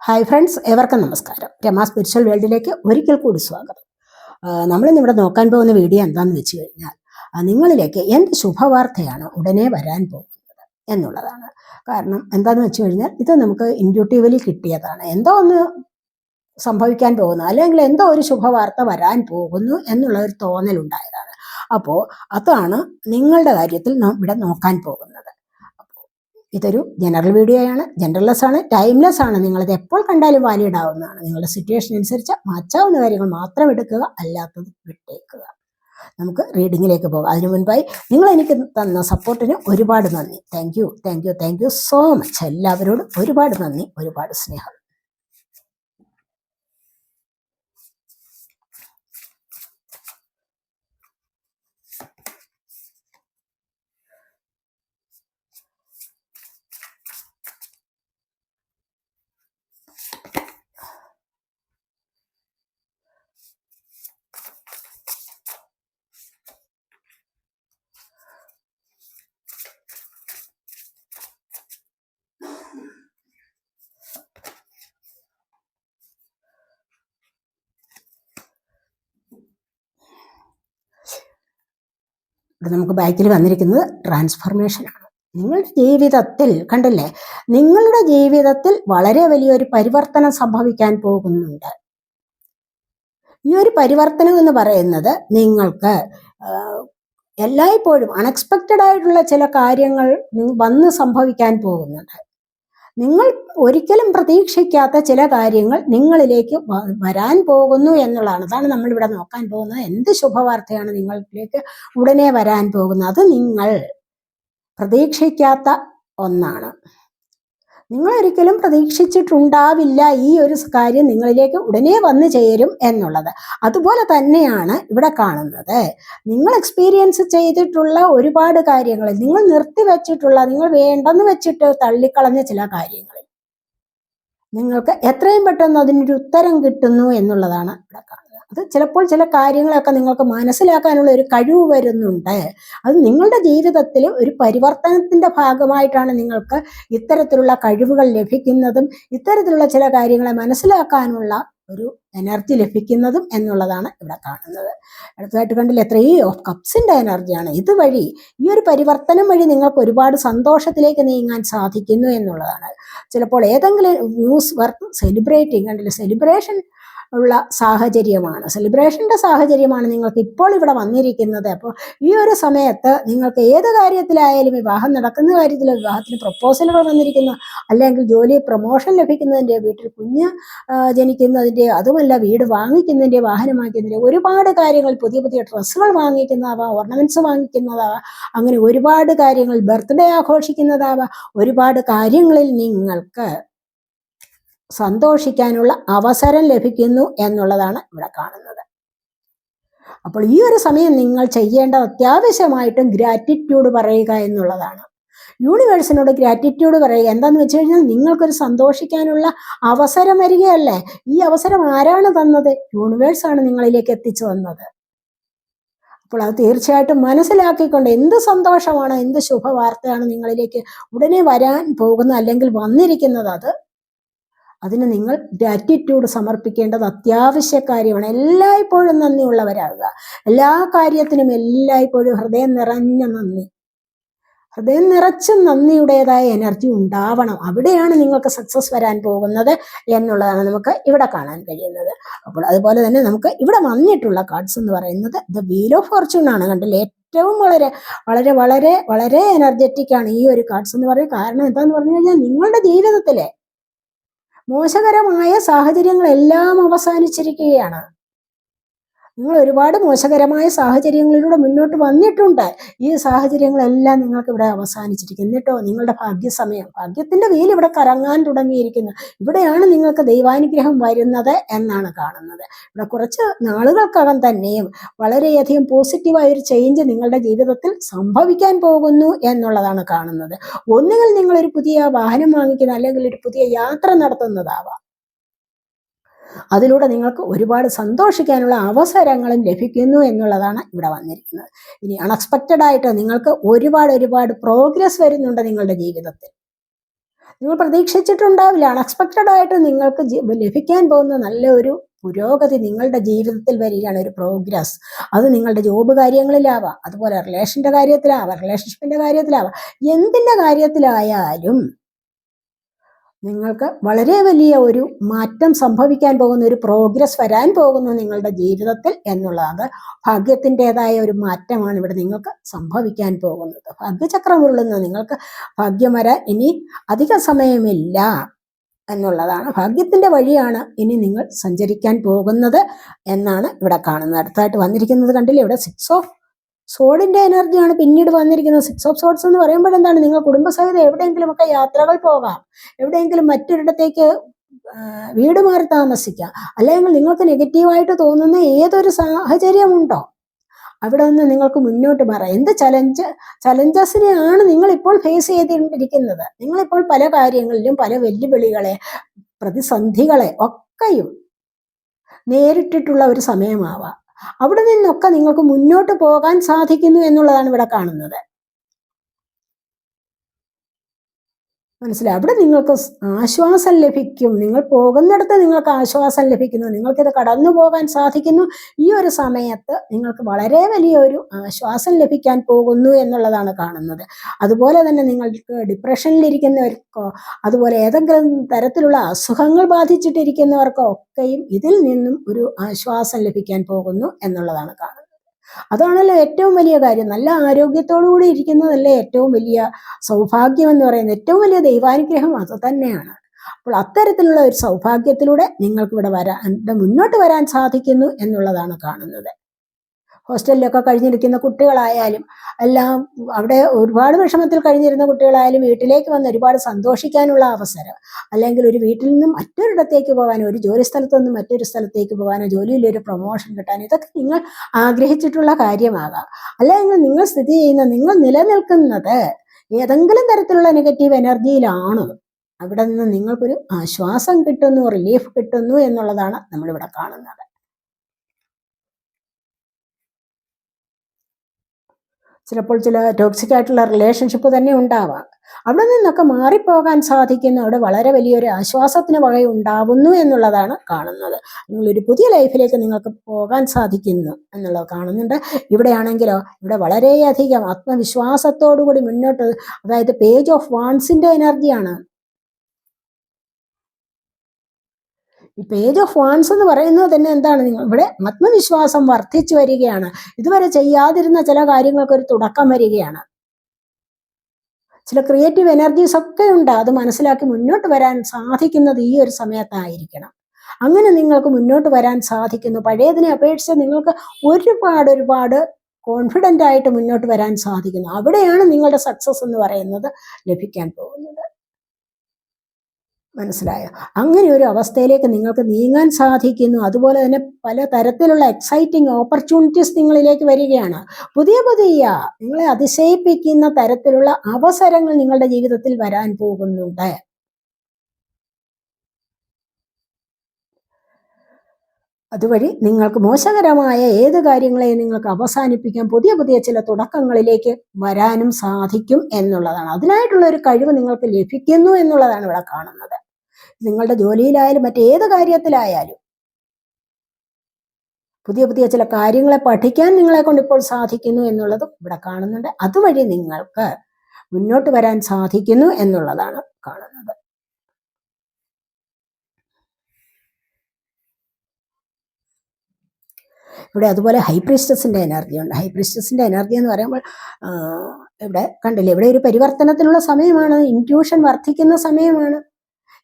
Hi friends, ഏവർക്കും നമസ്കാരം. Rama spiritual വേൾഡിലേക്ക് ഒരിക്കൽ കൂടി സ്വാഗതം. നമ്മളിന്നിവിടെ നോക്കാൻ പോകുന്ന വീഡിയോ എന്താണെന്ന് വെച്ച് കഴിഞ്ഞാൽ, നിങ്ങളിലേക്ക് എന്ത് ശുഭവാർത്തയാണ് ഉടനെ വരാൻ പോകുന്നത് എന്നുള്ളതാണ്. കാരണം എന്താണെന്ന് വെച്ച് കഴിഞ്ഞാൽ, ഇത് നമുക്ക് ഇൻഡ്യൂട്ടീവലി കിട്ടിയതാണ്. എന്തോ ഒന്ന് സംഭവിക്കാൻ പോകുന്നു, അല്ലെങ്കിൽ എന്തോ ഒരു ശുഭവാർത്ത വരാൻ പോകുന്നു എന്നുള്ള ഒരു തോന്നലുണ്ടായതാണ്. അപ്പോൾ അതാണ് നിങ്ങളുടെ കാര്യത്തിൽ ഇവിടെ നോക്കാൻ പോകുന്നത്. ഇതൊരു ജനറൽ വീഡിയോ ആണ്, ജനറൽലെസ് ആണ്, ടൈംലെസ് ആണ്. നിങ്ങളിത് എപ്പോൾ കണ്ടാലും വാലിഡ് ആവുന്നതാണ്. നിങ്ങളുടെ സിറ്റുവേഷൻ അനുസരിച്ച് മാറ്റാവുന്ന കാര്യങ്ങൾ മാത്രം എടുക്കുക, അല്ലാത്തത് വിട്ടേക്കുക. നമുക്ക് റീഡിങ്ങിലേക്ക് പോകാം. അതിനു മുൻപായി നിങ്ങൾ എനിക്ക് തന്ന സപ്പോർട്ടിന് ഒരുപാട് നന്ദി. Thank you so much. എല്ലാവരോടും ഒരുപാട് നന്ദി, ഒരുപാട് സ്നേഹം. ഇവിടെ നമുക്ക് ബാക്കിൽ വന്നിരിക്കുന്നത് ട്രാൻസ്ഫർമേഷനാണ്. നിങ്ങളുടെ ജീവിതത്തിൽ കണ്ടില്ലേ, നിങ്ങളുടെ ജീവിതത്തിൽ വളരെ വലിയൊരു പരിവർത്തനം സംഭവിക്കാൻ പോകുന്നുണ്ട്. ഈ ഒരു പരിവർത്തനം എന്ന് പറയുന്നത് നിങ്ങൾക്ക് എല്ലായ്പ്പോഴും അൺഎക്സ്പെക്റ്റഡ് ആയിട്ടുള്ള ചില കാര്യങ്ങൾ വന്ന് സംഭവിക്കാൻ പോകുന്നുണ്ട്. നിങ്ങൾ ഒരിക്കലും പ്രതീക്ഷിക്കാത്ത ചില കാര്യങ്ങൾ നിങ്ങളിലേക്ക് വരാൻ പോകുന്നു എന്നുള്ളതാണ്. അതാണ് നമ്മളിവിടെ നോക്കാൻ പോകുന്നത്. എന്ത് ശുഭവാർത്തയാണ് നിങ്ങളിലേക്ക് ഉടനെ വരാൻ പോകുന്നത്? അത് നിങ്ങൾ പ്രതീക്ഷിക്കാത്ത ഒന്നാണ്. നിങ്ങൾ ഒരിക്കലും പ്രതീക്ഷിച്ചിട്ടുണ്ടാവില്ല ഈ ഒരു കാര്യം നിങ്ങളിലേക്ക് ഉടനെ വന്നു ചേരും എന്നുള്ളത്. അതുപോലെ തന്നെയാണ് ഇവിടെ കാണുന്നത്. നിങ്ങൾ എക്സ്പീരിയൻസ് ചെയ്തിട്ടുള്ള ഒരുപാട് കാര്യങ്ങളിൽ, നിങ്ങൾ നിർത്തിവെച്ചിട്ടുള്ള, നിങ്ങൾ വേണ്ടെന്ന് വെച്ചിട്ട് തള്ളിക്കളഞ്ഞ ചില കാര്യങ്ങളിൽ നിങ്ങൾക്ക് എത്രയും പെട്ടെന്ന് അതിനൊരു ഉത്തരം കിട്ടുന്നു എന്നുള്ളതാണ് ഇവിടെ കാണുന്നത്. അത് ചിലപ്പോൾ ചില കാര്യങ്ങളൊക്കെ നിങ്ങൾക്ക് മനസ്സിലാക്കാനുള്ള ഒരു കഴിവ് വരുന്നുണ്ട്. അത് നിങ്ങളുടെ ജീവിതത്തിൽ ഒരു പരിവർത്തനത്തിന്റെ ഭാഗമായിട്ടാണ് നിങ്ങൾക്ക് ഇത്തരത്തിലുള്ള കഴിവുകൾ ലഭിക്കുന്നതും ഇത്തരത്തിലുള്ള ചില കാര്യങ്ങളെ മനസ്സിലാക്കാനുള്ള ഒരു എനർജി ലഭിക്കുന്നതും എന്നുള്ളതാണ് ഇവിടെ കാണുന്നത്. അടുത്തതായിട്ട് കണ്ടില്ല, 3 ഓഫ് കപ്സിന്റെ എനർജിയാണ്. ഇതുവഴി, ഈ ഒരു പരിവർത്തനം വഴി നിങ്ങൾക്ക് ഒരുപാട് സന്തോഷത്തിലേക്ക് നീങ്ങാൻ സാധിക്കുന്നു എന്നുള്ളതാണ്. ചിലപ്പോൾ ഏതെങ്കിലും ന്യൂസ് വർത്ത് സെലിബ്രേറ്റിംഗ് കണ്ടില്ല, സെലിബ്രേഷൻ ഉള്ള സാഹചര്യമാണ്, സെലിബ്രേഷൻ്റെ സാഹചര്യമാണ് നിങ്ങൾക്ക് ഇപ്പോൾ ഇവിടെ വന്നിരിക്കുന്നത്. അപ്പോൾ ഈ ഒരു സമയത്ത് നിങ്ങൾക്ക് ഏത് കാര്യത്തിലായാലും, വിവാഹം നടക്കുന്ന കാര്യത്തിൽ വിവാഹത്തിന് പ്രപ്പോസലുകൾ വന്നിരിക്കുന്നു, അല്ലെങ്കിൽ ജോലി പ്രൊമോഷൻ ലഭിക്കുന്നതിൻ്റെ, വീട്ടിൽ കുഞ്ഞ് ജനിക്കുന്നതിൻ്റെ, അതുമല്ല വീട് വാങ്ങിക്കുന്നതിൻ്റെ, വാഹനം വാങ്ങിക്കുന്നതിൻ്റെ, ഒരുപാട് കാര്യങ്ങൾ, പുതിയ പുതിയ ഡ്രസ്സുകൾ വാങ്ങിക്കുന്നതാവാം, ഓർണമെൻറ്റ്സ് വാങ്ങിക്കുന്നതാവാം, അങ്ങനെ ഒരുപാട് കാര്യങ്ങൾ, ബർത്ത്ഡേ ആഘോഷിക്കുന്നതാവാം, ഒരുപാട് കാര്യങ്ങളിൽ നിങ്ങൾക്ക് സന്തോഷിക്കാനുള്ള അവസരം ലഭിക്കുന്നു എന്നുള്ളതാണ് ഇവിടെ കാണുന്നത്. അപ്പോൾ ഈ ഒരു സമയം നിങ്ങൾ ചെയ്യേണ്ടത് അത്യാവശ്യമായിട്ടും ഗ്രാറ്റിറ്റ്യൂഡ് പറയുക എന്നുള്ളതാണ്. യൂണിവേഴ്സിനോട് ഗ്രാറ്റിറ്റ്യൂഡ് പറയുക. എന്താണെന്ന് വെച്ച് കഴിഞ്ഞാൽ, നിങ്ങൾക്കൊരു സന്തോഷിക്കാനുള്ള അവസരം വരികയല്ലേ. ഈ അവസരം ആരാണ് തന്നത്? യൂണിവേഴ്സാണ് നിങ്ങളിലേക്ക് എത്തിച്ചു തന്നത്. അപ്പോൾ അത് തീർച്ചയായിട്ടും മനസ്സിലാക്കിക്കൊണ്ട്, എന്ത് സന്തോഷമാണ്, എന്ത് ശുഭവാർത്തയാണ് നിങ്ങളിലേക്ക് ഉടനെ വരാൻ പോകുന്നത് അല്ലെങ്കിൽ വന്നിരിക്കുന്നത്, അതിന് നിങ്ങൾ ഗ്രാറ്റിറ്റ്യൂഡ് സമർപ്പിക്കേണ്ടത് അത്യാവശ്യ കാര്യമാണ്. എല്ലായ്പ്പോഴും നന്ദിയുള്ളവരാകുക. എല്ലാ കാര്യത്തിനും എല്ലായ്പ്പോഴും ഹൃദയം നിറഞ്ഞ നന്ദി, ഹൃദയം നിറച്ചും നന്ദിയുടേതായ എനർജി ഉണ്ടാവണം. അവിടെയാണ് നിങ്ങൾക്ക് സക്സസ് വരാൻ പോകുന്നത് എന്നുള്ളതാണ് നമുക്ക് ഇവിടെ കാണാൻ കഴിയുന്നത്. അപ്പോൾ അതുപോലെ തന്നെ നമുക്ക് ഇവിടെ വന്നിട്ടുള്ള കാർഡ്സ് എന്ന് പറയുന്നത് ദ വീൽ ഓഫ് ഫോർച്യൂൺ ആണ്. കണ്ടില്ലേ, ഏറ്റവും വളരെ വളരെ വളരെ വളരെ എനർജറ്റിക് ആണ് ഈ ഒരു കാർഡ്സ് എന്ന് പറയുന്നത്. കാരണം എന്താന്ന് പറഞ്ഞു കഴിഞ്ഞാൽ, നിങ്ങളുടെ ജീവിതത്തിലെ മോശകരമായ സാഹചര്യങ്ങളെല്ലാം അവസാനിച്ചിരിക്കുകയാണ്. നിങ്ങൾ ഒരുപാട് മോശകരമായ സാഹചര്യങ്ങളിലൂടെ മുന്നോട്ട് വന്നിട്ടുണ്ട്. ഈ സാഹചര്യങ്ങളെല്ലാം നിങ്ങൾക്ക് ഇവിടെ അവസാനിച്ചിരിക്കുന്നു. എന്നിട്ടോ നിങ്ങളുടെ ഭാഗ്യസമയം, ഭാഗ്യത്തിന്റെ വീൽ ഇവിടെ കറങ്ങാൻ തുടങ്ങിയിരിക്കുന്നു. ഇവിടെയാണ് നിങ്ങൾക്ക് ദൈവാനുഗ്രഹം വരുന്നത് എന്നാണ് കാണുന്നത്. ഇവിടെ കുറച്ച് നാളുകൾക്കകം തന്നെയും വളരെയധികം പോസിറ്റീവായ ഒരു ചേഞ്ച് നിങ്ങളുടെ ജീവിതത്തിൽ സംഭവിക്കാൻ പോകുന്നു എന്നുള്ളതാണ് കാണുന്നത്. ഒന്നുകിൽ നിങ്ങളൊരു പുതിയ വാഹനം വാങ്ങിക്കുന്ന, അല്ലെങ്കിൽ ഒരു പുതിയ യാത്ര നടത്തുന്നതാവാം. അതിലൂടെ നിങ്ങൾക്ക് ഒരുപാട് സന്തോഷിക്കാനുള്ള അവസരങ്ങളും ലഭിക്കുന്നു എന്നുള്ളതാണ് ഇവിടെ വന്നിരിക്കുന്നത്. ഇനി അൺഎക്സ്പെക്റ്റഡ് ആയിട്ട് നിങ്ങൾക്ക് ഒരുപാട് പ്രോഗ്രസ് വരുന്നുണ്ട് നിങ്ങളുടെ ജീവിതത്തിൽ. നിങ്ങൾ പ്രതീക്ഷിച്ചിട്ടുണ്ടാവില്ല. അൺഎക്സ്പെക്റ്റഡ് ആയിട്ട് നിങ്ങൾക്ക് ലഭിക്കാൻ പോകുന്ന നല്ല ഒരു പുരോഗതി നിങ്ങളുടെ ജീവിതത്തിൽ വരികയാണ്, ഒരു പ്രോഗ്രസ്. അത് നിങ്ങളുടെ ജോബ് കാര്യങ്ങളിലാവാം, അതുപോലെ റിലേഷൻ്റെ കാര്യത്തിലാവാം, റിലേഷൻഷിപ്പിൻ്റെ കാര്യത്തിലാവാം, എന്തിൻ്റെ കാര്യത്തിലായാലും നിങ്ങൾക്ക് വളരെ വലിയ ഒരു മാറ്റം സംഭവിക്കാൻ പോകുന്ന, ഒരു പ്രോഗ്രസ് വരാൻ പോകുന്നു നിങ്ങളുടെ ജീവിതത്തിൽ എന്നുള്ളതാണ്. ഭാഗ്യത്തിൻ്റെതായ ഒരു മാറ്റമാണ് ഇവിടെ നിങ്ങൾക്ക് സംഭവിക്കാൻ പോകുന്നത്. ഭാഗ്യചക്രം ഉരുളുന്ന നിങ്ങൾക്ക് ഭാഗ്യം വരാൻ ഇനി അധിക സമയമില്ല എന്നുള്ളതാണ്. ഭാഗ്യത്തിൻ്റെ വഴിയാണ് ഇനി നിങ്ങൾ സഞ്ചരിക്കാൻ പോകുന്നത് എന്നാണ് ഇവിടെ കാണുന്നത്. അടുത്തായിട്ട് വന്നിരിക്കുന്നത് കണ്ടില്ലേ, ഇവിടെ 6 ഓഫ് സോഡിന്റെ എനർജിയാണ് പിന്നീട് വന്നിരിക്കുന്നത്. 6 ഓഫ് സോഡ്സ് എന്ന് പറയുമ്പോൾ എന്താണ്, നിങ്ങൾ കുടുംബസഹിതം എവിടെയെങ്കിലുമൊക്കെ യാത്രകൾ പോകാം, എവിടെയെങ്കിലും മറ്റൊരിടത്തേക്ക് വീട് മാറി താമസിക്കാം, അല്ലെങ്കിൽ നിങ്ങൾക്ക് നെഗറ്റീവായിട്ട് തോന്നുന്ന ഏതൊരു സാഹചര്യമുണ്ടോ അവിടെ നിന്ന് നിങ്ങൾക്ക് മുന്നോട്ട് മാറാം. എന്ത് ചലഞ്ചസിനെയാണ് നിങ്ങളിപ്പോൾ ഫേസ് ചെയ്തുകൊണ്ടിരിക്കുന്നത്. നിങ്ങളിപ്പോൾ പല കാര്യങ്ങളിലും പല വെല്ലുവിളികളെ, പ്രതിസന്ധികളെ ഒക്കെയും നേരിട്ടിട്ടുള്ള ഒരു സമയമാവാം. അവിടെ നിന്നൊക്കെ നിങ്ങൾക്ക് മുന്നോട്ട് പോകാൻ സാധിക്കുന്നു എന്നുള്ളതാണ് ഇവിടെ കാണുന്നത്. മനസ്സിലായി? അവിടെ നിങ്ങൾക്ക് ആശ്വാസം ലഭിക്കും. നിങ്ങൾ പോകുന്നിടത്ത് നിങ്ങൾക്ക് ആശ്വാസം ലഭിക്കുന്നു, നിങ്ങൾക്കിത് കടന്നു പോകാൻ സാധിക്കുന്നു. ഈ ഒരു സമയത്ത് നിങ്ങൾക്ക് വളരെ വലിയൊരു ആശ്വാസം ലഭിക്കാൻ പോകുന്നു എന്നുള്ളതാണ് കാണുന്നത്. അതുപോലെ തന്നെ നിങ്ങൾക്ക് ഡിപ്രഷനിലിരിക്കുന്നവർക്കോ, അതുപോലെ ഏതെങ്കിലും തരത്തിലുള്ള അസുഖങ്ങൾ ബാധിച്ചിട്ടിരിക്കുന്നവർക്കോ ഒക്കെയും ഇതിൽ നിന്നും ഒരു ആശ്വാസം ലഭിക്കാൻ പോകുന്നു എന്നുള്ളതാണ് കാണുന്നത്. അതാണല്ലോ ഏറ്റവും വലിയ കാര്യം. നല്ല ആരോഗ്യത്തോടു കൂടി ഇരിക്കുന്നതല്ലേ ഏറ്റവും വലിയ സൗഭാഗ്യം എന്ന് പറയുന്നത്. ഏറ്റവും വലിയ ദൈവാനുഗ്രഹം അത് തന്നെയാണ്. അപ്പോൾ അത്തരത്തിലുള്ള ഒരു സൗഭാഗ്യത്തിലൂടെ നിങ്ങൾക്ക് ഇവിടെ മുന്നോട്ട് വരാൻ സാധിക്കുന്നു എന്നുള്ളതാണ് കാണുന്നത്. ഹോസ്റ്റലിലൊക്കെ കഴിഞ്ഞിരിക്കുന്ന കുട്ടികളായാലും എല്ലാം, അവിടെ ഒരുപാട് വിഷമത്തിൽ കഴിഞ്ഞിരുന്ന കുട്ടികളായാലും വീട്ടിലേക്ക് വന്ന് ഒരുപാട് സന്തോഷിക്കാനുള്ള അവസരം, അല്ലെങ്കിൽ ഒരു വീട്ടിൽ നിന്നും മറ്റൊരിടത്തേക്ക് പോകാനോ, ഒരു ജോലി സ്ഥലത്തു നിന്നും മറ്റൊരു സ്ഥലത്തേക്ക് പോകാനോ, ജോലിയിലൊരു പ്രൊമോഷൻ കിട്ടാനോ, ഇതൊക്കെ നിങ്ങൾ ആഗ്രഹിച്ചിട്ടുള്ള കാര്യമാകാം. അല്ലെങ്കിൽ നിങ്ങൾ സ്ഥിതി ചെയ്യുന്ന, നിങ്ങൾ നിലനിൽക്കുന്നത് ഏതെങ്കിലും തരത്തിലുള്ള നെഗറ്റീവ് എനർജിയിലാണ്. അവിടെ നിന്ന് നിങ്ങൾക്കൊരു ആശ്വാസം കിട്ടുന്നു, റിലീഫ് കിട്ടുന്നു എന്നുള്ളതാണ് നമ്മളിവിടെ കാണുന്നത്. ചിലപ്പോൾ ചില ടോക്സിക് ആയിട്ടുള്ള റിലേഷൻഷിപ്പ് തന്നെ ഉണ്ടാവാം. അവിടെ നിന്നൊക്കെ മാറിപ്പോകാൻ സാധിക്കുന്നു. അവിടെ വളരെ വലിയൊരു ആശ്വാസത്തിന് വകയുണ്ടാവുന്നു എന്നുള്ളതാണ് കാണുന്നത്. നിങ്ങളൊരു പുതിയ ലൈഫിലേക്ക് നിങ്ങൾക്ക് പോകാൻ സാധിക്കുന്നു എന്നുള്ളത് കാണുന്നുണ്ട്. ഇവിടെയാണെങ്കിലോ, ഇവിടെ വളരെയധികം ആത്മവിശ്വാസത്തോടുകൂടി മുന്നോട്ട്, അതായത് പേജ് ഓഫ് വാൺസിന്റെ എനർജിയാണ്. ഈ പേജ് ഓഫ് വാൺസ് എന്ന് പറയുന്നത് തന്നെ എന്താണ്, നിങ്ങൾ ഇവിടെ ആത്മവിശ്വാസം വർദ്ധിച്ചു വരികയാണ്. ഇതുവരെ ചെയ്യാതിരുന്ന ചില കാര്യങ്ങൾക്ക് ഒരു തുടക്കം വരികയാണ്. ചില ക്രിയേറ്റീവ് എനർജീസ് ഒക്കെ ഉണ്ട്. അത് മനസ്സിലാക്കി മുന്നോട്ട് വരാൻ സാധിക്കുന്നത് ഈ ഒരു സമയത്തായിരിക്കണം. അങ്ങനെ നിങ്ങൾക്ക് മുന്നോട്ട് വരാൻ സാധിക്കുന്നു. പഴയതിനെ അപേക്ഷിച്ച് നിങ്ങൾക്ക് ഒരുപാട് കോൺഫിഡൻ്റ് ആയിട്ട് മുന്നോട്ട് വരാൻ സാധിക്കുന്നു. അവിടെയാണ് നിങ്ങളുടെ സക്സസ് എന്ന് പറയുന്നത് ലഭിക്കാൻ പോകുന്നത്. മനസ്സിലായോ? അങ്ങനെ ഒരു അവസ്ഥയിലേക്ക് നിങ്ങൾക്ക് നീങ്ങാൻ സാധിക്കുന്നു. അതുപോലെ തന്നെ പല തരത്തിലുള്ള എക്സൈറ്റിംഗ് ഓപ്പർച്യൂണിറ്റീസ് നിങ്ങളിലേക്ക് വരികയാണ്. പുതിയ നിങ്ങളെ അതിശയിപ്പിക്കുന്ന തരത്തിലുള്ള അവസരങ്ങൾ നിങ്ങളുടെ ജീവിതത്തിൽ വരാൻ പോകുന്നുണ്ട്. അതുവഴി നിങ്ങൾക്ക് മോശകരമായ ഏത് കാര്യങ്ങളെയും നിങ്ങൾക്ക് അവസാനിപ്പിക്കാൻ, പുതിയ ചില തുടക്കങ്ങളിലേക്ക് വരാനും സാധിക്കും എന്നുള്ളതാണ്. അതിനായിട്ടുള്ള ഒരു കഴിവ് നിങ്ങൾക്ക് ലഭിക്കുന്നു എന്നുള്ളതാണ് ഇവിടെ കാണുന്നത്. നിങ്ങളുടെ ജോലിയിലായാലും മറ്റേത് കാര്യത്തിലായാലും പുതിയ ചില കാര്യങ്ങളെ പഠിക്കാൻ നിങ്ങളെ കൊണ്ട് ഇപ്പോൾ സാധിക്കുന്നു എന്നുള്ളതും ഇവിടെ കാണുന്നുണ്ട്. അതുവഴി നിങ്ങൾക്ക് മുന്നോട്ട് വരാൻ സാധിക്കുന്നു എന്നുള്ളതാണ് കാണുന്നത്. ഇവിടെ അതുപോലെ ഹൈപ്രീസ്റ്റസിന്റെ എനർജി ഉണ്ട്. ഹൈപ്രീസ്റ്റസിന്റെ എനർജി എന്ന് പറയുമ്പോൾ ഇവിടെ കണ്ടില്ലേ, ഇവിടെ ഒരു പരിവർത്തനത്തിനുള്ള സമയമാണ്. ഇൻറ്റ്യൂഷൻ വർദ്ധിക്കുന്ന സമയമാണ്.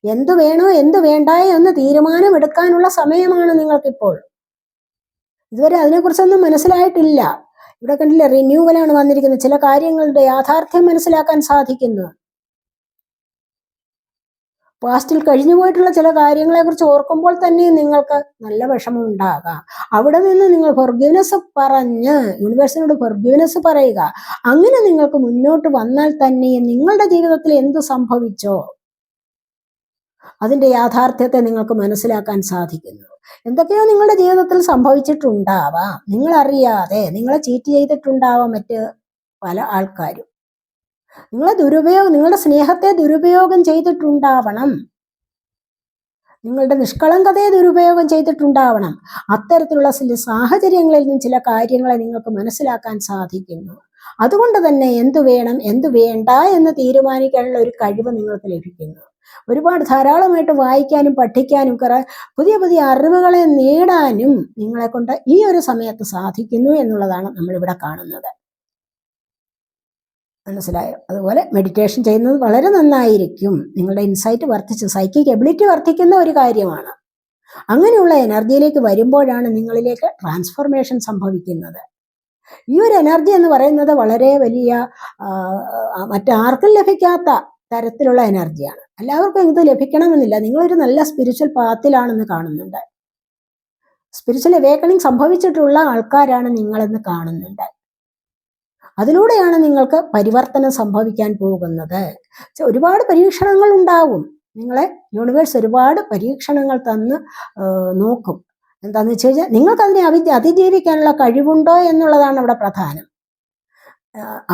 എന്തു വേണോ എന്തു വേണ്ടായോ എന്ന് തീരുമാനമെടുക്കാനുള്ള സമയമാണ് നിങ്ങൾക്കിപ്പോൾ. ഇതുവരെ അതിനെക്കുറിച്ചൊന്നും മനസ്സിലായിട്ടില്ല. ഇവിടെ കണ്ടില്ലേ, റിന്യൂവലാണ് വന്നിരിക്കുന്നത്. ചില കാര്യങ്ങളുടെ യാഥാർത്ഥ്യം മനസ്സിലാക്കാൻ സാധിക്കുന്നു. പാസ്റ്റിൽ കഴിഞ്ഞു പോയിട്ടുള്ള ചില കാര്യങ്ങളെക്കുറിച്ച് ഓർക്കുമ്പോൾ തന്നെ നിങ്ങൾക്ക് നല്ല വിഷമം ഉണ്ടാകാം. അവിടെ നിന്ന് നിങ്ങൾ ഫൊർഗിവ്നെസ് പറഞ്ഞ് യൂണിവേഴ്സിനോട് ഫൊർഗിവ്നെസ് പറയുക. അങ്ങനെ നിങ്ങൾക്ക് മുന്നോട്ട് വന്നാൽ തന്നെ നിങ്ങളുടെ ജീവിതത്തിൽ എന്ത് സംഭവിച്ചോ അതിൻ്റെ യാഥാർത്ഥ്യത്തെ നിങ്ങൾക്ക് മനസ്സിലാക്കാൻ സാധിക്കുന്നു. എന്തൊക്കെയോ നിങ്ങളുടെ ജീവിതത്തിൽ സംഭവിച്ചിട്ടുണ്ടാവാം, നിങ്ങളറിയാതെ നിങ്ങളെ ചീറ്റ് ചെയ്തിട്ടുണ്ടാവാം മറ്റ് പല ആൾക്കാരും. നിങ്ങളുടെ സ്നേഹത്തെ ദുരുപയോഗം ചെയ്തിട്ടുണ്ടാവണം, നിങ്ങളുടെ നിഷ്കളങ്കതയെ ദുരുപയോഗം ചെയ്തിട്ടുണ്ടാവണം. അത്തരത്തിലുള്ള ചില സാഹചര്യങ്ങളിൽ നിന്നും ചില കാര്യങ്ങളെ നിങ്ങൾക്ക് മനസ്സിലാക്കാൻ സാധിക്കുന്നു. അതുകൊണ്ട് തന്നെ എന്തു വേണം എന്തു വേണ്ട എന്ന് തീരുമാനിക്കാനുള്ള ഒരു കഴിവ് നിങ്ങൾക്ക് ലഭിക്കുന്നു. ഒരുപാട് ധാരാളമായിട്ട് വായിക്കാനും പഠിക്കാനും പുതിയ പുതിയ അറിവുകളെ നേടാനും നിങ്ങളെ കൊണ്ട് ഈ ഒരു സമയത്ത് സാധിക്കുന്നു എന്നുള്ളതാണ് നമ്മളിവിടെ കാണുന്നത്. മനസ്സിലായോ? അതുപോലെ മെഡിറ്റേഷൻ ചെയ്യുന്നത് വളരെ നന്നായിരിക്കും. നിങ്ങളുടെ ഇൻസൈറ്റ് വർദ്ധിച്ച് സൈക്കിക് എബിലിറ്റി വർദ്ധിക്കുന്ന ഒരു കാര്യമാണ്. അങ്ങനെയുള്ള എനർജിയിലേക്ക് വരുമ്പോഴാണ് നിങ്ങളിലേക്ക് ട്രാൻസ്ഫോർമേഷൻ സംഭവിക്കുന്നത്. ഈ ഒരു എനർജി എന്ന് പറയുന്നത് വളരെ വലിയ മറ്റാർക്കും ലഭിക്കാത്ത തരത്തിലുള്ള എനർജിയാണ്. എല്ലാവർക്കും ഇത് ലഭിക്കണമെന്നില്ല. നിങ്ങളൊരു നല്ല സ്പിരിച്വൽ പാത്തിലാണെന്ന് കാണുന്നുണ്ട്. സ്പിരിച്വൽ അവേക്കണിങ് സംഭവിച്ചിട്ടുള്ള ആൾക്കാരാണ് നിങ്ങളെന്ന് കാണുന്നുണ്ട്. അതിലൂടെയാണ് നിങ്ങൾക്ക് പരിവർത്തനം സംഭവിക്കാൻ പോകുന്നത്. ഒരുപാട് പരീക്ഷണങ്ങൾ ഉണ്ടാവും. നിങ്ങളെ യൂണിവേഴ്സ് ഒരുപാട് പരീക്ഷണങ്ങൾ തന്ന് നോക്കും. എന്താണെന്ന് വെച്ച് കഴിഞ്ഞാൽ നിങ്ങൾക്ക് അതിനെ അതിജീവിക്കാനുള്ള കഴിവുണ്ടോ എന്നുള്ളതാണ് അവിടെ പ്രധാനം.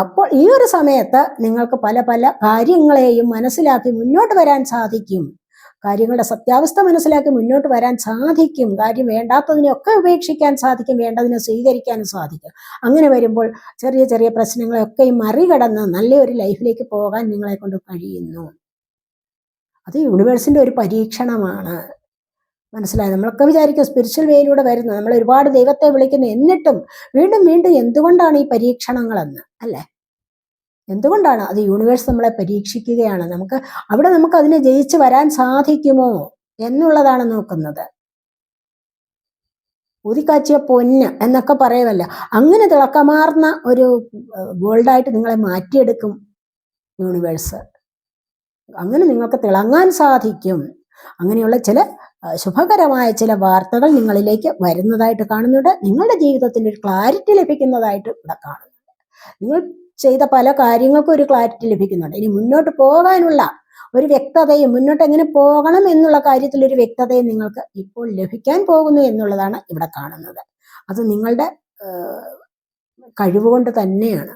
അപ്പോൾ ഈ ഒരു സമയത്ത് നിങ്ങൾക്ക് പല പല കാര്യങ്ങളെയും മനസ്സിലാക്കി മുന്നോട്ട് വരാൻ സാധിക്കും. കാര്യങ്ങളുടെ സത്യാവസ്ഥ മനസ്സിലാക്കി മുന്നോട്ട് വരാൻ സാധിക്കും. കാര്യം വേണ്ടാത്തതിനെയൊക്കെ ഉപേക്ഷിക്കാൻ സാധിക്കും, വേണ്ടതിനെ സ്വീകരിക്കാനും സാധിക്കും. അങ്ങനെ വരുമ്പോൾ ചെറിയ ചെറിയ പ്രശ്നങ്ങളെയൊക്കെ മറികടന്ന് നല്ലൊരു ലൈഫിലേക്ക് പോകാൻ നിങ്ങളെ കൊണ്ട് കഴിയുന്നു. അത് യൂണിവേഴ്സിന്റെ ഒരു പരീക്ഷണമാണ്. മനസ്സിലായി? നമ്മളൊക്കെ വിചാരിക്കും സ്പിരിച്വൽ വേയിലൂടെ വരുന്നത്, നമ്മൾ ഒരുപാട് ദൈവത്തെ വിളിക്കുന്നു, എന്നിട്ടും വീണ്ടും വീണ്ടും എന്തുകൊണ്ടാണ് ഈ പരീക്ഷണങ്ങളെന്ന്, അല്ലേ? എന്തുകൊണ്ടാണ്? അത് യൂണിവേഴ്സ് നമ്മളെ പരീക്ഷിക്കുകയാണ്. നമുക്ക് അതിനെ ജയിച്ച് വരാൻ സാധിക്കുമോ എന്നുള്ളതാണ് നോക്കുന്നത്. ഊതിക്കാച്ചിയ പൊന്ന് എന്നൊക്കെ പറയുമല്ല, അങ്ങനെ തിളക്കമാർന്ന ഒരു ഗോൾഡായിട്ട് നിങ്ങളെ മാറ്റിയെടുക്കും യൂണിവേഴ്സ്. അങ്ങനെ നിങ്ങൾക്ക് തിളങ്ങാൻ സാധിക്കും. അങ്ങനെയുള്ള ചില ശുഭകരമായ ചില വാർത്തകൾ നിങ്ങളിലേക്ക് വരുന്നതായിട്ട് കാണുന്നുണ്ട്. നിങ്ങളുടെ ജീവിതത്തിന് ഒരു ക്ലാരിറ്റി ലഭിക്കുന്നതായിട്ട് ഇവിടെ കാണുന്നുണ്ട്. നിങ്ങൾ ചെയ്ത പല കാര്യങ്ങൾക്കും ഒരു ക്ലാരിറ്റി ലഭിക്കുന്നുണ്ട്. ഇനി മുന്നോട്ട് പോകാനുള്ള ഒരു വ്യക്തതയും, മുന്നോട്ട് എങ്ങനെ പോകണം എന്നുള്ള കാര്യത്തിൽ ഒരു വ്യക്തതയും നിങ്ങൾക്ക് ഇപ്പോൾ ലഭിക്കാൻ പോകുന്നു എന്നുള്ളതാണ് ഇവിടെ കാണുന്നത്. അത് നിങ്ങളുടെ കഴിവുകൊണ്ട് തന്നെയാണ്.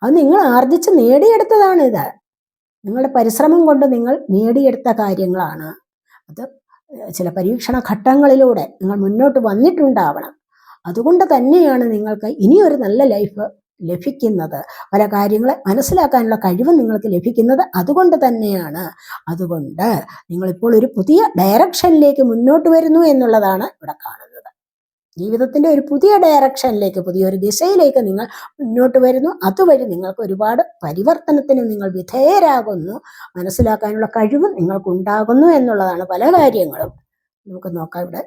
അത് നിങ്ങൾ ആർജിച്ച് നേടിയെടുത്തതാണ്. ഇത് നിങ്ങളുടെ പരിശ്രമം കൊണ്ട് നിങ്ങൾ നേടിയെടുത്ത കാര്യങ്ങളാണ്. അത് ചില പരീക്ഷണ ഘട്ടങ്ങളിലൂടെ നിങ്ങൾ മുന്നോട്ട് വന്നിട്ടുണ്ടാവണം. അതുകൊണ്ട് തന്നെയാണ് നിങ്ങൾക്ക് ഇനിയൊരു നല്ല ലൈഫ് ലഭിക്കുന്നത്. പല കാര്യങ്ങളെ മനസ്സിലാക്കാനുള്ള കഴിവ് നിങ്ങൾക്ക് ലഭിക്കുന്നത് അതുകൊണ്ട് തന്നെയാണ്. അതുകൊണ്ട് നിങ്ങളിപ്പോൾ ഒരു പുതിയ ഡയറക്ഷനിലേക്ക് മുന്നോട്ട് വരുന്നു എന്നുള്ളതാണ് ഇവിടെ കാണുന്നത്. ജീവിതത്തിന്റെ ഒരു പുതിയ ഡയറക്ഷനിലേക്ക്, പുതിയൊരു ദിശയിലേക്ക് നിങ്ങൾ മുന്നോട്ട് വരുന്നു. അതുവഴി നിങ്ങൾക്ക് ഒരുപാട് പരിവർത്തനത്തിന് നിങ്ങൾ വിധേയരാകുന്നു. മനസ്സിലാക്കാനുള്ള കഴിവ് നിങ്ങൾക്കുണ്ടാകുന്നു എന്നുള്ളതാണ് പല കാര്യങ്ങളും. നമുക്ക് നോക്കാം ഇവിടെ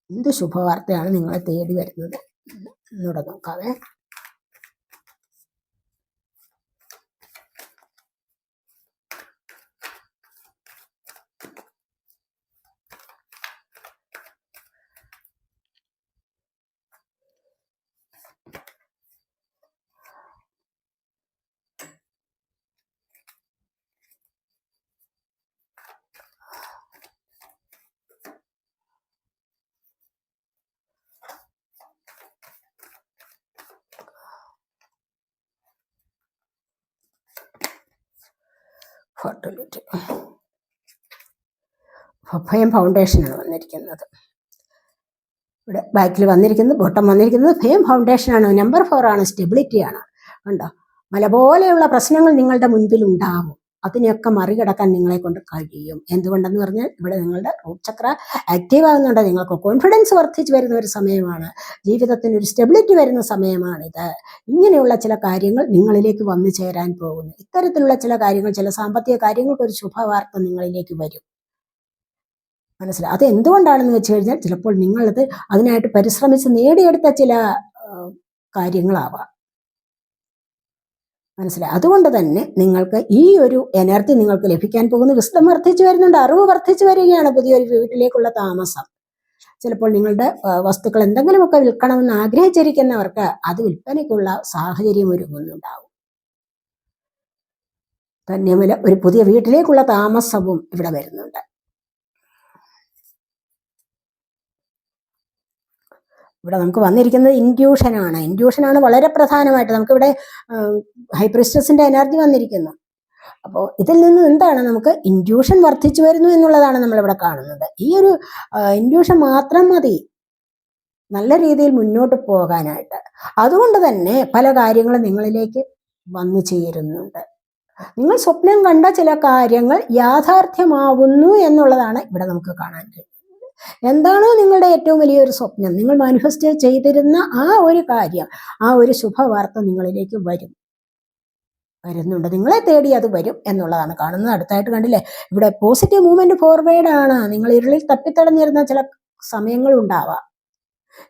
എന്ത് ശുഭവാർത്തയാണ് നിങ്ങളെ തേടി വരുന്നത് എന്നൂടെ നോക്കാവേ. ഫെർട്ടിലിറ്റി ഭയം ഫൗണ്ടേഷനാണ് വന്നിരിക്കുന്നത്. ഇവിടെ ബാക്കിൽ വന്നിരിക്കുന്നത്, ബോട്ടം വന്നിരിക്കുന്നത് ഭയം ഫൗണ്ടേഷനാണ്. നമ്പർ 4 ആണ്, സ്റ്റെബിലിറ്റിയാണ്. കണ്ടോ? മല പോലെയുള്ള പ്രശ്നങ്ങൾ നിങ്ങളുടെ മുൻപിൽ ഉണ്ടാവും. അതിനെയൊക്കെ മറികടക്കാൻ നിങ്ങളെ കൊണ്ട് കഴിയും. എന്തുകൊണ്ടെന്ന് പറഞ്ഞാൽ ഇവിടെ നിങ്ങളുടെ റൂട്ട് ചക്ര ആക്റ്റീവ് ആകുന്നുണ്ട്. നിങ്ങൾക്ക് കോൺഫിഡൻസ് വർദ്ധിച്ചു വരുന്ന ഒരു സമയമാണ്. ജീവിതത്തിന് ഒരു സ്റ്റെബിലിറ്റി വരുന്ന സമയമാണിത്. ഇങ്ങനെയുള്ള ചില കാര്യങ്ങൾ നിങ്ങളിലേക്ക് വന്നു ചേരാൻ പോകുന്നു. ഇത്തരത്തിലുള്ള ചില കാര്യങ്ങൾ, ചില സാമ്പത്തിക കാര്യങ്ങൾക്ക് ഒരു ശുഭവാർത്ത നിങ്ങളിലേക്ക് വരും. മനസ്സിലായി? അത് എന്തുകൊണ്ടാണെന്ന് വെച്ച് കഴിഞ്ഞാൽ ചിലപ്പോൾ നിങ്ങളത് അതിനായിട്ട് പരിശ്രമിച്ച് നേടിയെടുത്ത ചില കാര്യങ്ങളാവാം. മനസ്സിലായി? അതുകൊണ്ട് തന്നെ നിങ്ങൾക്ക് ഈ ഒരു എനർജി നിങ്ങൾക്ക് ലഭിക്കാൻ പോകുന്നു. വിസ്ഡം വർദ്ധിച്ചു വരുന്നുണ്ട്, അറിവ് വർദ്ധിച്ചു വരികയാണ്. പുതിയൊരു വീട്ടിലേക്കുള്ള താമസം, ചിലപ്പോൾ നിങ്ങളുടെ വസ്തുക്കൾ എന്തെങ്കിലുമൊക്കെ വിൽക്കണമെന്ന് ആഗ്രഹിച്ചിരിക്കുന്നവർക്ക് അത് വിൽപ്പനയ്ക്കുള്ള സാഹചര്യം ഒരുങ്ങുന്നുണ്ടാവും. തന്നെയുമല്ല, ഒരു പുതിയ വീട്ടിലേക്കുള്ള താമസവും ഇവിടെ വരുന്നുണ്ട്. ഇവിടെ നമുക്ക് വന്നിരിക്കുന്നത് ഇൻഡ്യൂഷനാണ്. ഇൻഡ്യൂഷനാണ് വളരെ പ്രധാനമായിട്ട്. നമുക്കിവിടെ ഹൈ പ്രീസ്റ്റസിന്റെ എനർജി വന്നിരിക്കുന്നു. അപ്പോൾ ഇതിൽ നിന്ന് എന്താണ്, നമുക്ക് ഇൻഡ്യൂഷൻ വർദ്ധിച്ചു വരുന്നു എന്നുള്ളതാണ് നമ്മളിവിടെ കാണുന്നത്. ഈ ഒരു ഇൻഡ്യൂഷൻ മാത്രം മതി നല്ല രീതിയിൽ മുന്നോട്ട് പോകാനായിട്ട്. അതുകൊണ്ട് തന്നെ പല കാര്യങ്ങളും നിങ്ങളിലേക്ക് വന്നു ചേരുന്നുണ്ട്. നിങ്ങൾ സ്വപ്നം കണ്ട ചില കാര്യങ്ങൾ യാഥാർത്ഥ്യമാവുന്നു എന്നുള്ളതാണ് ഇവിടെ നമുക്ക് കാണാൻ കഴിയുന്നത്. എന്താണോ നിങ്ങളുടെ ഏറ്റവും വലിയൊരു സ്വപ്നം, നിങ്ങൾ മാനിഫെസ്റ്റ് ചെയ്തിരുന്ന ആ ഒരു കാര്യം, ആ ഒരു ശുഭവാർത്ത നിങ്ങളിലേക്ക് വരുന്നുണ്ട്. നിങ്ങളെ തേടി അത് വരും എന്നുള്ളതാണ് കാണുന്നത്. അടുത്തായിട്ട് കണ്ടില്ലേ, ഇവിടെ പോസിറ്റീവ് മൂവ്മെന്റ് ഫോർവേഡ് ആണ്. നിങ്ങൾ ഇരുളിൽ തപ്പിത്തടഞ്ഞിരുന്ന ചില സമയങ്ങൾ ഉണ്ടാവാം.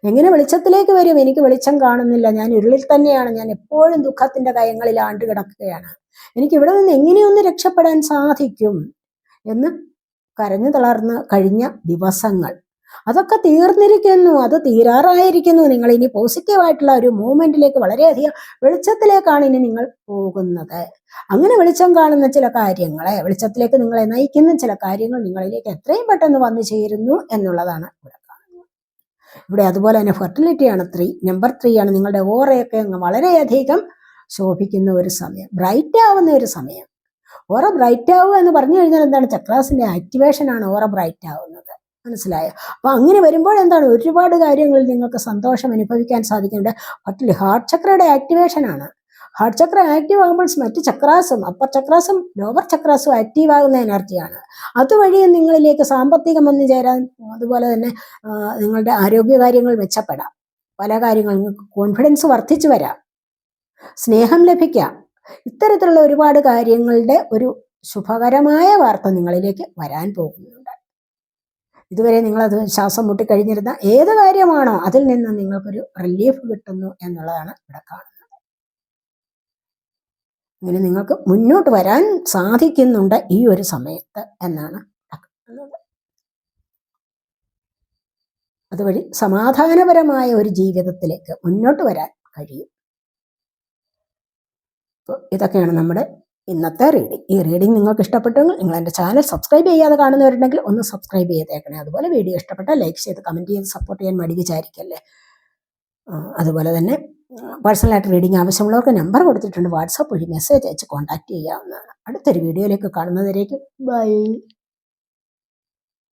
എങ്ങനെ വെളിച്ചത്തിലേക്ക് വരും? എനിക്ക് വെളിച്ചം കാണുന്നില്ല, ഞാൻ ഇരുളിൽ തന്നെയാണ്, ഞാൻ എപ്പോഴും ദുഃഖത്തിന്റെ കയങ്ങളിൽ ആണ്ട് കിടക്കുകയാണ്, എനിക്ക് ഇവിടെ നിന്ന് എങ്ങനെയൊന്ന് രക്ഷപ്പെടാൻ സാധിക്കും എന്ന് കരഞ്ഞു തളർന്ന് കഴിഞ്ഞ ദിവസങ്ങൾ അതൊക്കെ തീർന്നിരിക്കുന്നു. അത് തീരാറായിരിക്കുന്നു. നിങ്ങൾ ഇനി പോസിറ്റീവായിട്ടുള്ള ഒരു മൂവ്മെന്റിലേക്ക്, വളരെയധികം വെളിച്ചത്തിലേക്കാണ് ഇനി നിങ്ങൾ പോകുന്നത്. അങ്ങനെ വെളിച്ചം കാണുന്ന ചില കാര്യങ്ങളെ, വെളിച്ചത്തിലേക്ക് നിങ്ങളെ നയിക്കുന്ന ചില കാര്യങ്ങൾ നിങ്ങളിലേക്ക് എത്രയും പെട്ടെന്ന് വന്നു ചേരുന്നു എന്നുള്ളതാണ് ഇവിടെ കാണുന്നത്. ഇവിടെ അതുപോലെ തന്നെ ഫെർട്ടിലിറ്റിയാണ് 3, നമ്പർ 3 ആണ്. നിങ്ങളുടെ ഓറയൊക്കെ വളരെയധികം ശോഭിക്കുന്ന ഒരു സമയം, ബ്രൈറ്റ് ആവുന്ന ഒരു സമയം. ഓറ ബ്രൈറ്റ് ആവുക എന്ന് പറഞ്ഞു കഴിഞ്ഞാൽ എന്താണ്? ചക്രാസിന്റെ ആക്ടിവേഷൻ ആണ് ഓറ ബ്രൈറ്റ് ആവുന്നത്. മനസ്സിലായോ? അപ്പൊ അങ്ങനെ വരുമ്പോൾ എന്താണ്, ഒരുപാട് കാര്യങ്ങളിൽ നിങ്ങൾക്ക് സന്തോഷം അനുഭവിക്കാൻ സാധിക്കുന്നുണ്ട്. ഹാർട്ട് ചക്രയുടെ ആക്ടിവേഷൻ ആണ്. ഹാർട്ട് ചക്ര ആക്റ്റീവ് ആകുമ്പോൾ മറ്റ് ചക്രാസും, അപ്പർ ചക്രാസും ലോവർ ചക്രാസും ആക്റ്റീവ് ആകുന്ന എനർജിയാണ്. അതുവഴി നിങ്ങളിലേക്ക് സാമ്പത്തികം വന്നു ചേരാൻ, അതുപോലെ തന്നെ നിങ്ങളുടെ ആരോഗ്യകാര്യങ്ങൾ മെച്ചപ്പെടാം, പല കാര്യങ്ങളും നിങ്ങൾക്ക് കോൺഫിഡൻസ് വർദ്ധിച്ചു വരാം, സ്നേഹം ലഭിക്കാം. ഇത്തരത്തിലുള്ള ഒരുപാട് കാര്യങ്ങളുടെ ഒരു ശുഭകരമായ വാർത്ത നിങ്ങളിലേക്ക് വരാൻ പോകുന്നുണ്ട്. ഇതുവരെ നിങ്ങളത് ശ്വാസം മുട്ടിക്കഴിഞ്ഞിരുന്ന ഏത് കാര്യമാണോ അതിൽ നിന്ന് നിങ്ങൾക്കൊരു റിലീഫ് കിട്ടുന്നു എന്നുള്ളതാണ് ഇവിടെ കാണുന്നത്. ഇങ്ങനെ നിങ്ങൾക്ക് മുന്നോട്ട് വരാൻ സാധിക്കുന്നുണ്ട് ഈ ഒരു സമയത്ത് എന്നാണ് കാണുന്നത്. അതുവഴി സമാധാനപരമായ ഒരു ജീവിതത്തിലേക്ക് മുന്നോട്ട് വരാൻ കഴിയും. അപ്പോൾ ഇതൊക്കെയാണ് നമ്മുടെ ഇന്നത്തെ റീഡിംഗ്. ഈ റീഡിംഗ് നിങ്ങൾക്ക് ഇഷ്ടപ്പെട്ടെങ്കിൽ നിങ്ങൾ എൻ്റെ ചാനൽ സബ്സ്ക്രൈബ് ചെയ്യാതെ കാണുന്നവരുണ്ടെങ്കിൽ ഒന്ന് സബ്സ്ക്രൈബ് ചെയ്തേക്കണേ. അതുപോലെ വീഡിയോ ഇഷ്ടപ്പെട്ടാൽ ലൈക്ക് ചെയ്ത് കമൻറ്റ് ചെയ്ത് സപ്പോർട്ട് ചെയ്യാൻ മടി വിചാരിക്കല്ലേ. അതുപോലെ തന്നെ പേഴ്സണലായിട്ട് റീഡിംഗ് ആവശ്യമുള്ളവർക്ക് നമ്പർ കൊടുത്തിട്ടുണ്ട്, വാട്സാപ്പ് വഴി മെസ്സേജ് അയച്ച് കോൺടാക്ട് ചെയ്യാവുന്നതാണ്. അടുത്തൊരു വീഡിയോയിലേക്ക് കാണുന്നതിലേക്ക് ബൈ.